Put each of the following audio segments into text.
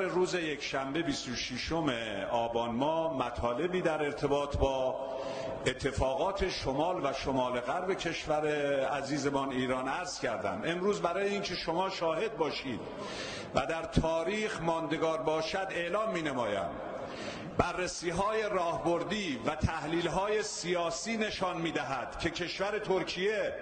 روز یکشنبه 26 آبان ماه مطالبی در ارتباط با اتفاقات شمال و شمال غرب کشور عزیزمان ایران عرض کردم. امروز برای اینکه شما شاهد باشید و در تاریخ ماندگار باشد اعلام می‌نمایم بررسی‌های راهبردی و تحلیل‌های سیاسی نشان می‌دهد که کشور ترکیه،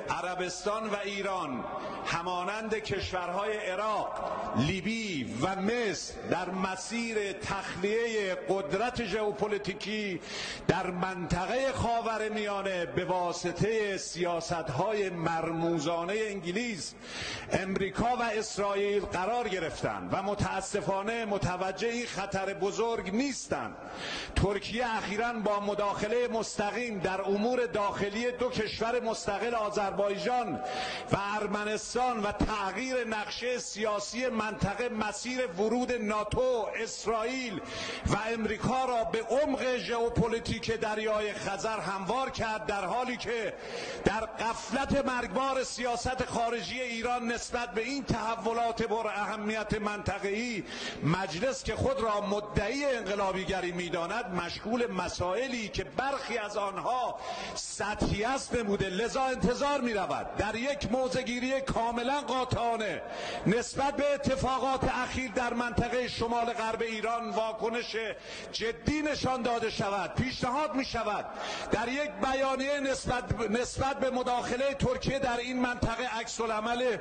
عربستان و ایران همانند کشورهای عراق، لیبی و مصر در مسیر تخلیه قدرت ژئوپلیتیکی در منطقه خاورمیانه به واسطه سیاست‌های مرموزانه انگلیس، امریکا و اسرائیل قرار گرفتند و متاسفانه متوجه این خطر بزرگ نیستند. ترکیه اخیراً با مداخله مستقیم در امور داخلی دو کشور مستقل آذربایجان و ارمنستان و تغییر نقشه سیاسی منطقه مسیر ورود ناتو، اسرائیل و امریکا را به عمق ژئوپلیتیک دریای خزر هموار کرد، در حالی که در غفلت مرگبار سیاست خارجی ایران نسبت به این تحولات پر اهمیت منطقه‌ای مجلس که خود را مدعی انقلابیگری می‌داند مشغول مسائلی که برخی از آنها سطحی است نموده. لذا انتظار می‌رود در یک موضع‌گیری کاملا قاطعانه نسبت به اتفاقات اخیر در منطقه شمال غرب ایران واکنش جدی نشان داده شود. پیشنهاد می‌شود در یک بیانیه نسبت به مداخله ترکیه در این منطقه عکس‌العمل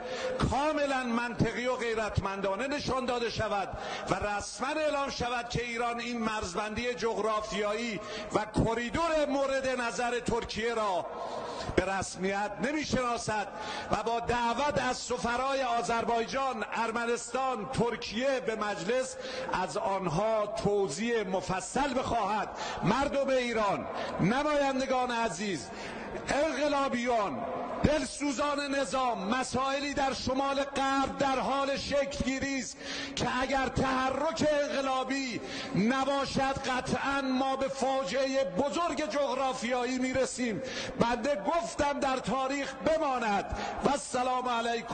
کاملا منطقی و غیرتمندانه نشان داده شود و رسما اعلام شود که ایران این مرزبندی جغرافیایی و کریدور مورد نظر ترکیه را به رسمیت نمی‌شناسد و با دعوت از سفرای آذربایجان، ارمنستان، ترکیه به مجلس از آنها توضیح مفصل بخواهد. مردم ایران، نمایندگان عزیز، انقلابیون، دلسوزان نظام، مسائلی در شمال غرب در حال شکل گیری است که اگر تحرک انقلابی نباشد قطعاً ما به فاجعه بزرگ جغرافیایی میرسیم. بنده گفتم در تاریخ بماند و السلام علیکم.